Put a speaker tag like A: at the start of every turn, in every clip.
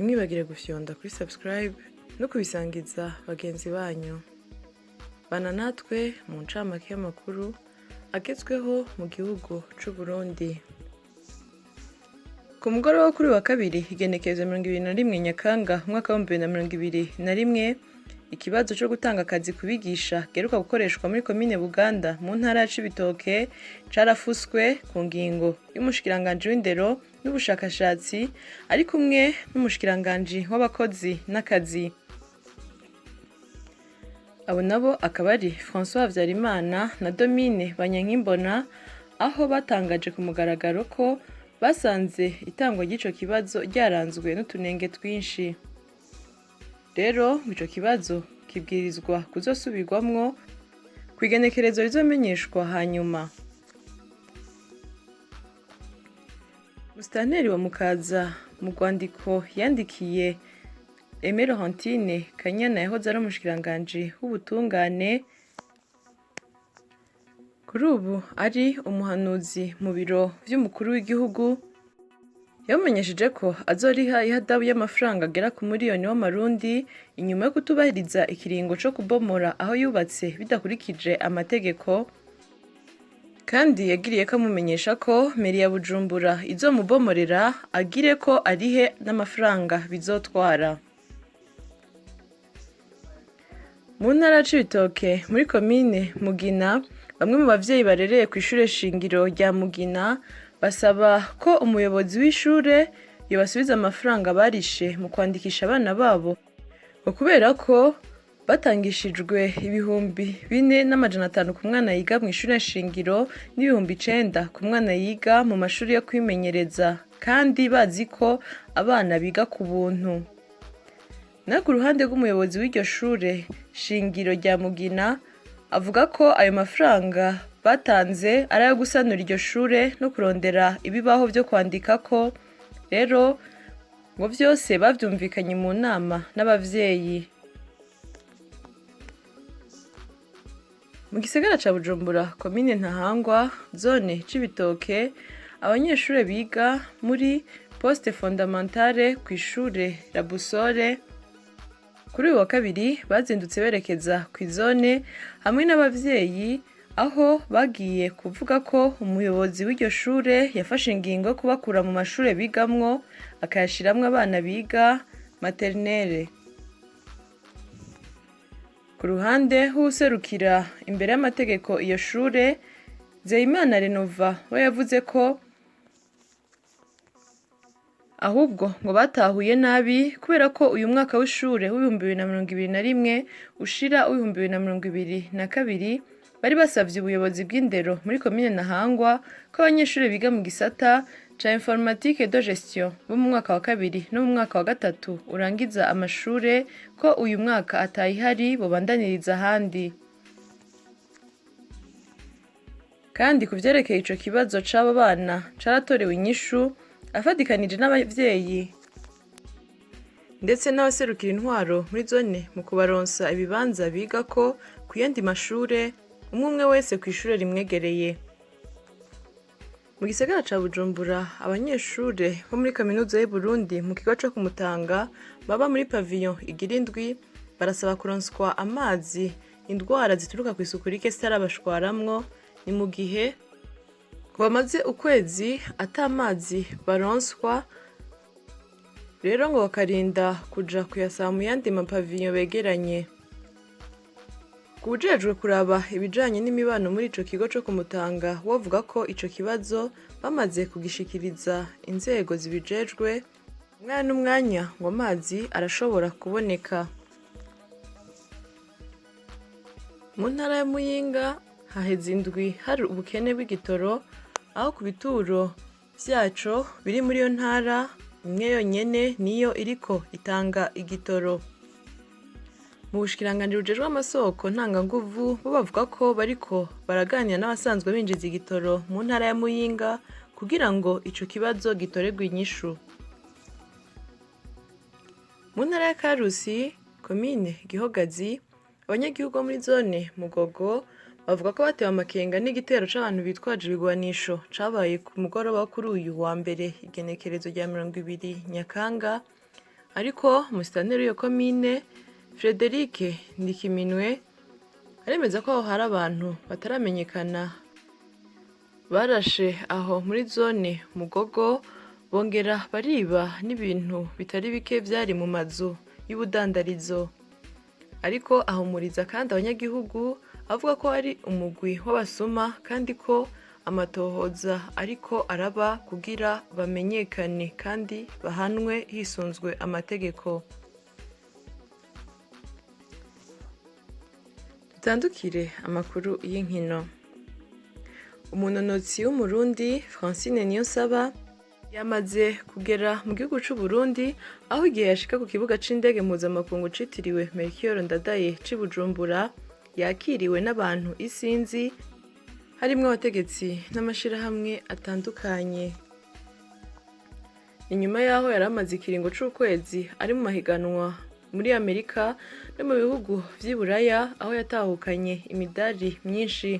A: ntimwibagire gufyonda kuri subscribe no kubisangiza bagenzi banyu. Bana natwe mu ncamake y'amakuru agezweho mu gihugu c'u Burundi. Ku mugoroba wo kuri wa kabiri igenekerezo 21 Nyakanga umwaka wa 2021, ikibazo cyo gutanga akazi kubigisha geruka gukoreshwa muri komine Buganda mu ntara ya Cibitoke carafuswe ku ngingo y'umushikiranganji w'indero n'ubushakashatsi ari kumwe n'umushikiranganji w'abakozi n'akazi. Abo nabo akaba ari François Havyarimana na Domine Banyankimbona, aho batangaje ku mugaragaro ko basanze itangwa ry'ico kibazo ryaranzwe n'utunenge twinshi. Rero ico kibazo kibwirizwa kuzosubirwamwo kwigenekerezo rizomenyeshwa hanyuma. Musitanteri wa Mukaza mu rwandiko yandikiye Aimé Laurentine Kanyana yahoze ari umushikiranganji w'ubutungane, kuri ubu ari umuhanuzi mu biro vy'umukuru w'igihugu, yamenyesheje ko azoriha ihadabu y'amafaranga agera ku miliyoni w'amarundi inyuma yo kutubahiriza ikiringo co kubomora aho yubatse bidakurikije amategeko, kandi yagiriye ko amumenyesha ko meri ya Bujumbura izomubomorera agire ko arihe n'amafaranga bizotwara. Mu ntara ya Cibitoke muri komine Mugina, bamwe mu bavyeyi barereye kw'ishure shingiro rya Mugina basaba ko umuyobozi w'ishure yobasubiza amafaranga barishe mu kwandikisha abana babo, ngo kubera ko batangishijwe 4,500 ku mwana yiga mu ishure shingiro n'9,000 ku mwana yiga mu mashuri yo kwimenyereza, kandi bazi ko abana biga ku buntu. Na ku ruhande rw'umuyobozi w'iryo shure shingiro rya Mugina avuga ko ayo mafaranga batanze ari ayo gusanura iryo shure no kurondera ibibaho vyo kwandikako, rero ngo vyose bavyumvikanye mu nama n'abavyeyi. Mu gisagara ca Bujumbura, komine Ntahangwa, zone Cibitoke, abanyeshure biga muri poste fondamentale kw'ishure La Boussole kuri uyu wa kabiri bazindutse berekeza kw'izone hamwe n'abavyeyi, aho bagiye kuvuga ko umuyobozi w'iryo shure yafashe ingingo yo kubakura mu mashure bigamwo akayashiramwo abana biga maternelle. Ku ruhande h'uwuserukira imbere y'amategeko iyo shure, Nzeyimana Renova we yavuze ko ahubwo ngo batahuye nabi kubera ko uyu mwaka w'ishure w'2021 ushira w'2022 bari basavye ubuyobozi bw'indero muri komine Ntahangwa ko abanyeshure biga mu gisata ca informatique de gestion bo mu mwaka wa kabiri no mu mwaka wa gatatu urangiza amashure ko uyu mwaka atayihari bobandaniriza ahandi. Kandi ku vyerekeye ico kibazo c'abo bana caratorewe inyishu afadikanije n'abavyeyi ndetse n'abaserukira intwaro muri zone mu kubaronsa ibibanza bigako ku yandi mashure, umwe wese kw'ishure rimwegereye. Mu gisagara ca Bujumbura, abanyeshure bo muri kaminuza y'u Burundi mu kigo co kumutanga baba muri pavillon igira indwi barasaba kuronswa amazi, indwara zituruka kw'isuku rike zitarabashwaramwo, ni mu gihe bamaze ukwezi ata mazi baronswa, rero ngo bakarinda kuja kuyasaba mu yandi mapavillon begeranye. Kubujejwe kuraba ibijanye n'imibano muri ico kigo co kumutanga wovuga ko ico kibazo bamaze kugishikiriza inzego zibijejwe, umwanya n'umwanya ngo amazi arashobora kuboneka. Mu ntara ya Muyinga haheze indwi hari ubukene bw'igitoro, aho ku bituro vyaco biri muri iyo ntara imwe yonyene niyo iriko itanga igitoro. Mu bushikiranganji bujejwe amasoko ntanganguvu bo bavuga ko bariko baraganira n'abasanzwe binjiza igitoro mu ntara ya Muyinga kugira ngo ico kibazo gitoregwe inyishu. Mu ntara ya Karusi, komine Gihogazi, abanyagihugu bo muri zone Mugogo bavuga ko batewe amakenga n'igitero c'abantu bitwaje ibigwanisho cabaye ku mugoroba kuri uyu wa mbere igenekerezo rya 20 Nyakanga, ariko musitanteri w'iyo komine Frederic Ndikiminwe aremeza ko aho hari abantu bataramenyekana barashe aho muri zone Mugogo, bongera bariba n'ibintu bitari bike vyari mu mazu y'ubudandarizo. Ariko ahumuriza kandi abanyagihugu avuga ko ari umugwi w'abasuma kandi ko amatohoza ariko araba kugira bamenyekane kandi bahanwe hisunzwe amategeko. Dutandukire amakuru y'inkino. Umunonotsi w'umurundi Francine Niyonsaba yamaze kugera mu gihugu c'u Burundi, aho igihe yashika ku kibuga c'indege mpuzamakungu citiriwe Melchior Ndadaye c'i Bujumbura yakiriwe n'abantu isinzi, harimwo abategetsi n'amashirahamwe atandukanye. Inyuma yaho yari amaze ikiringo c'ukwezi ari mu mahiganwa muri Amerika no mu bihugu vy'i Buraya, aho yatahukanye imidari myinshi.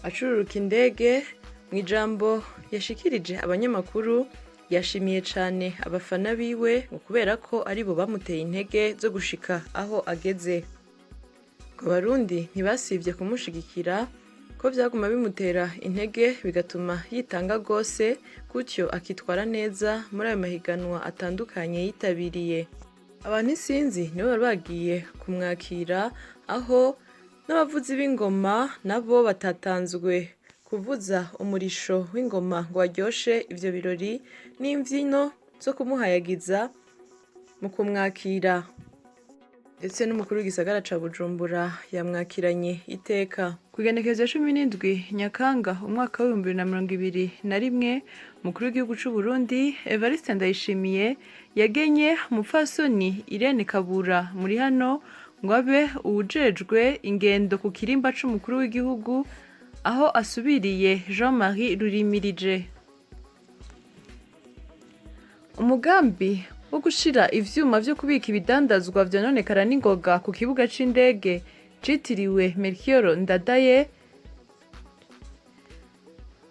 A: Acururuka indege, mw'ijambo yashikirije abanyamakuru yashimiye cane abafana biwe ngo kubera ko aribo bamuteye intege zo gushika aho ageze. Ngo Abarundi ntibasivye kumushigikira, ko vyaguma bimutera intege bigatuma yitanga gose, gutyo akitwara neza muri ayo mahiganwa atandukanye yitabiriye. Abantu isinzi nibo bari bagiye kumwakira, aho n'abavuzi b'ingoma nabo batatanzwe kuvuza umurisho w'ingoma ngo baryoshe ivyo birori n'imvyino zo kumuhayagiza mu kumwakira. Ndetse n'umukuru w'igisagara ca Bujumbura yamwakiranye iteka. Kw'igenekerezo 17 Nyakanga umwaka wa 2021, umukuru w'igihugu c'u Burundi Evariste Ndayishimiye yagenye umupfasoni Irene Kabura muri hano ngo abe uwujejwe ingendo ku kirimba c'umukuru w'igihugu, aho asubiriye Jean-Marie Rurimirije. Umugambi wo gushira ivyuma vyo kubika ibidandazwa vyononekara n'ingoga ku kibuga c'indege citiriwe Melchior Ndadaye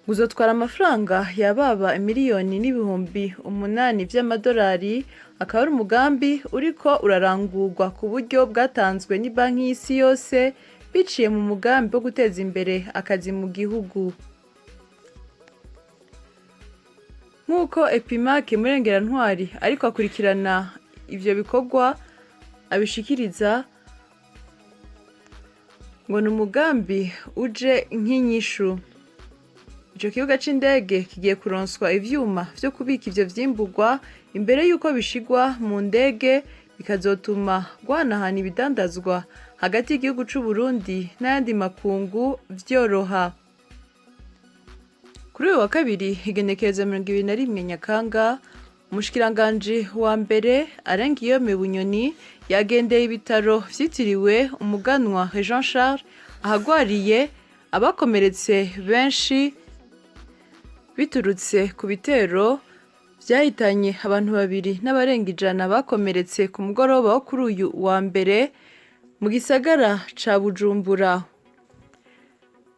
A: uzotwara amafaranga yababa miliyoni n'ibihumbi 8 vy'amadolari. Akaba ari umugambi uriko urarangurwa ku buryo bwatanzwe ni banki y'isi yose biciye mu mugambi wo guteza imbere akazi mu gihugu. Nk'uko Epimac Murengerantwari ariko akurikirana ivyo bikorwa abishikiriza, ngo ni umugambi uje nk'inyishu. Ico kibuga c'indege kigiye kuronswa ivyuma vyo kubika ivyo vyimburwa imbere yuko bishigwa mu ndege, bikazotuma guhanahana ibidandazwa hagati y'igihugu c'u Burundi n'ayandi makungu vyoroha. Kuri uyu wa kabiri igenekerezo 21 Nyakanga, umushikiranganji wa mbere Arengiyome Bunyoni yagendeye ibitaro vyitiriwe umuganwa Jean Charles ahagwariye abakomeretse benshi biturutse ku bitero vyahitanye abantu 2 n'abarenga 100 bakomeretse ku mugoroba wo kuri uyu wa mbere mu gisagara ca Bujumbura.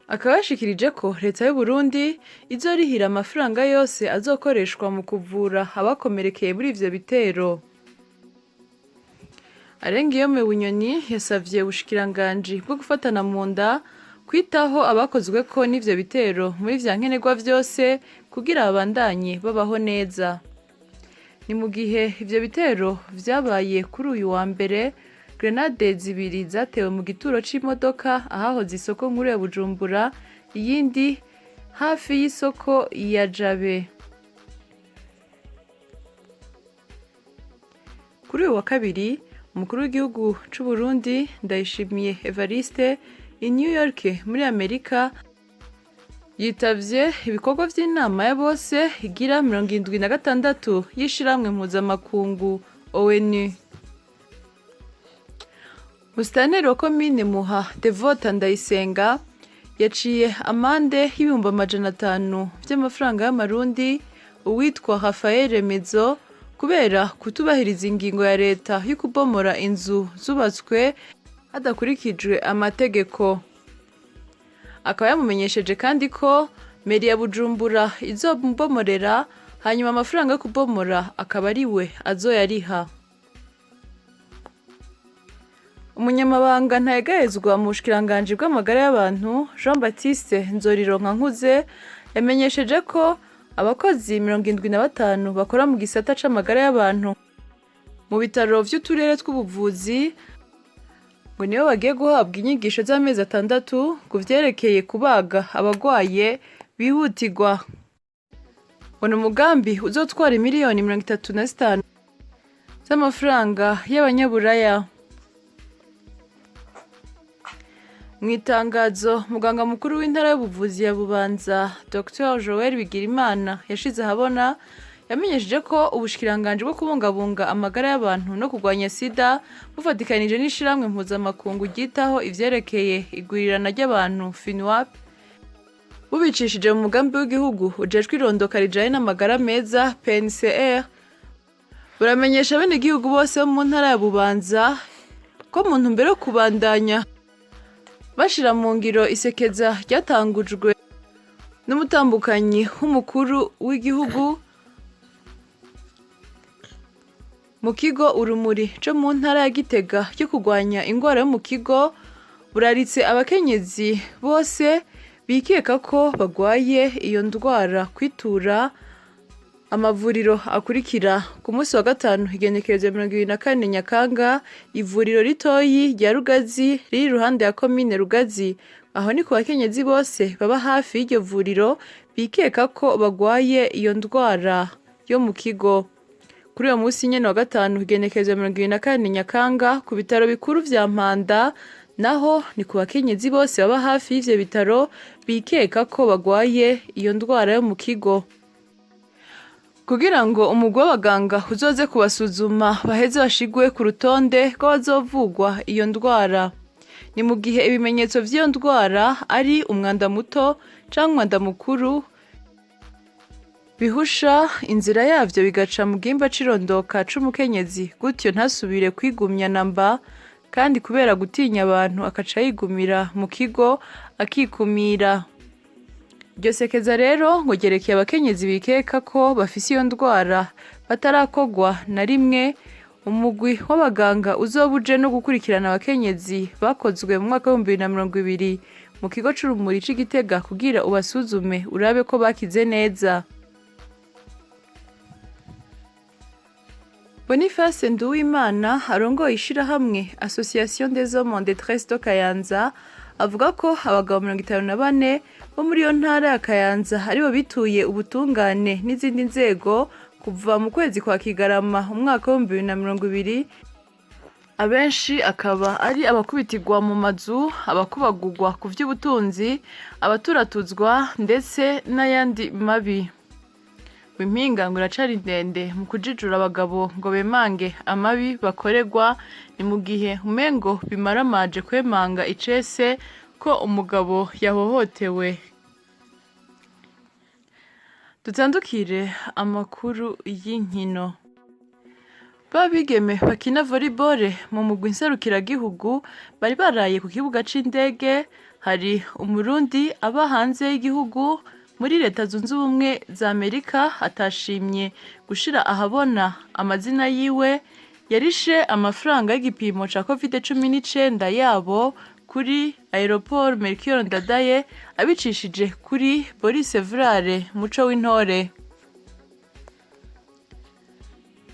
A: Akaba yashikirije ko leta y'u Burundi izorihira amafaranga yose azokoreshwa mu kuvura abakomerekeye muri ivyo bitero. Arengiyome Bunyoni yasavye ubushikiranganji bwo gufatana mu nda kwitaho abakozweko n'ivyo bitero muri vya nkenerwa vyose kugira babandanye babaho neza. Ni mu gihe ivyo bitero vyabaye kuri uyu wa mbere, grenade 2 zatewe mu gituro c'imodoka ahahoze isoko nkuru ya Bujumbura, iyindi hafi y'isoko ya Jabe. Kuri uyu wa kabiri, umukuru w'igihugu c'u Burundi Ndayishimiye Evariste i New York muri Amerika yitavye ibikorwa vy'inama ya bose igira 76 y'ishiramwe mpuzamakungu ONU. Musitanteri wa komine Muha Devota Ndayisenga yaciye amande y'ibihumbi 500 vy'amafaranga y'amarundi uwitwa Rafael Mezo kubera kutubahiriza ingingo ya leta yo kubomora inzu zubatswe hadakurikijwe amategeko. Akaba yamumenyesheje kandi ko meri ya Bujumbura izobomorera hanyuma amafaranga yo kubomora akaba ari we azoyariha. Umunyamabanga ntayegayezwa mu bushikiranganji bw'amagara y'abantu Jean Baptiste Nzorironkankuze yamenyesheje ko abakozi 75 bakora mu gisata c'amagara y'abantu mu bitaro vy'uturere tw'ubuvuzi ngo nibo bagiye guhabwa inyigisho z'amezi 6 ku vyerekeye kubaga abagwaye bihutirwa. Ngo ni umugambi uzotwara miliyoni 35 z'amafaranga y'abanyaburaya. Mu itangazo muganga mukuru w'intara y'ubuvuzi ya Bubanza Dr Joel Bigirimana yashize ahabona yamenyesheje ko ubushikiranganji bwo kubungabunga amagara y'abantu no kurwanya sida bufatikanije n'ishiramwe mpuzamakungu ryitaho ivyerekeye igwirirana ry'abantu FINUAP bubicishije mu mugambi w'igihugu ujejwe irondoka rijanye n'amagara meza PNCR buramenyesha bene igihugu bose bo mu ntara ya Bubanza ko mu ntumbero yo kubandanya bashira mu ngiro isekeza ryatangujwe n'umutambukanyi w'umukuru w'igihugu mu kigo Urumuri co mu ntara ya Gitega cyo kurwanya ingwara yo mu kigo buraritse abakenyezi bose bikeka ko bagwaye iyo ndwara kwitura amavuriro akurikira ku munsi wa 5 igenekerezo 24 Nyakanga ivuriro ritoyi rya Rugazi riri ruhande ya komine Rugazi. Aho ni ku bakenyezi bose baba hafi y'iryo vuriro bikeka ko bagwaye iyo ndwara yo mu kigo. Kuri uyo munsi nyene wa 5 igenekerezo 24 Nyakanga ku bitaro bikuru vya Mpanda naho ni ku bakenyezi bose baba hafi y'ivyo bitaro bikeka ko bagwaye iyo ndwara yo mu kigo. Kugira ngo umugwi w'abaganga uzoze kubasuzuma baheze bashigwe ku rutonde rw'abazovugwa iyo ndwara. Ni mu gihe ibimenyetso vy'iyo ndwara ari umwanda muto canke umwanda mukuru bihusha inzira yavyo bigaca mu gihimba c'irondoka c'umukenyezi gutyo ntasubire kwigumya namba, kandi kubera gutinya abantu akaca yigumira mu kigo akikumira. Iryo sekeza rero ngo ryerekeye abakenyezi bikeka ko bafise iyo ndwara batarakogwa na rimwe. Umugwi w'abaganga uzobuje no gukurikirana abakenyezi bakozwe mu mwaka wa 2020 mu kigo c'Urumuri c'Igitega kugira ubasuzume urabe ko bakize neza. Boniface Nduwimana arongoye ishirahamwe Association des hommes en détresse de Kayanza avuga ko abagabo 54 bo muri yo ntara ya Kayanza aribo bituye ubutungane n'izindi nzego kuva mu kwezi kwa Kigarama umwaka wa 2020. Abenshi akaba ari abakubitirwa mu mazu, abakubagurwa ku vy'ubutunzi, abaturatuzwa ndetse n'ayandi mabi. Impinga ngo iracari ndende mu kujijura abagabo ngo bemange amabi bakorerwa, ni mu gihe umengo bimaramaje kwemanga icese ko umugabo yahohotewe. Dutandukire amakuru y'inkino. Babigeme bakina volleyball mu mugwi nserukiragihugu bari baraye ku kibuga c'indege. Hari umurundi aba hanze y'igihugu muri Leta Zunze Ubumwe za Amerika atashimye gushira ahabona amazina yiwe, yarishe amafaranga y'igipimo ca COVID-19 yabo kuri Aeroport Melchior Ndadaye abicishije kuri Boris Evrard Muco w'Intore.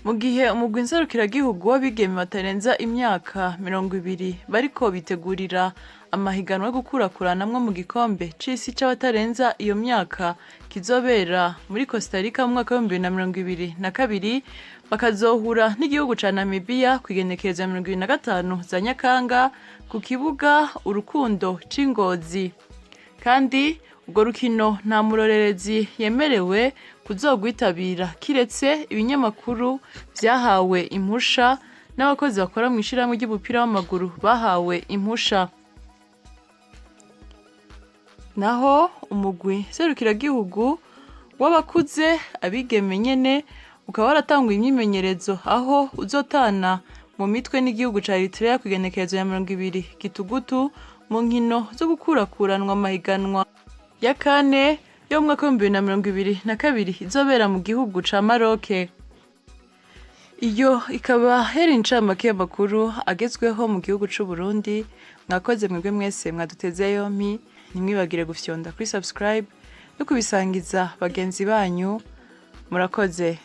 A: Mu gihe umugwi nserukiragihugu w'abigeme batarenza imyaka 20 bariko bitegurira amahiganwa yo gukurakuranamwo mu gikombe c'isi c'abatarenza iyo myaka kizobera muri Costa Rica mu mwaka wa 2022, bakazohura n'igihugu ca Namibia kwigenekereza 25 za Nyakanga ku kibuga Urukundo c'Ingozi. Kandi ubwo rukino nta murorerezi yemerewe kuzogwitabira kiretse ibinyamakuru vyahawe impusha n'abakozi bakora mu ishirahamwe ry'umupira w'amaguru bahawe impusha. Naho umugwi serukiragihugu w'abakuze abigeme nyene ukaba waratanguye imyimenyerezo aho uzotana mu mitwe n'igihugu ca Eritrea kwigenekerezo ya 20 Gitugutu mu nkino zo gukurakuranwa amahiganwa ya kane yo mu mwaka w'2022 izobera mu gihugu ca Maroc. Iyo ikaba yari incamake y'amakuru agezweho mu gihugu c'u Burundi. Mwakoze mwebwe mwese mwaduteze yompi, ntimwibagire gufyonda kuri subscribe no kubisangiza bagenzi banyu. Murakoze.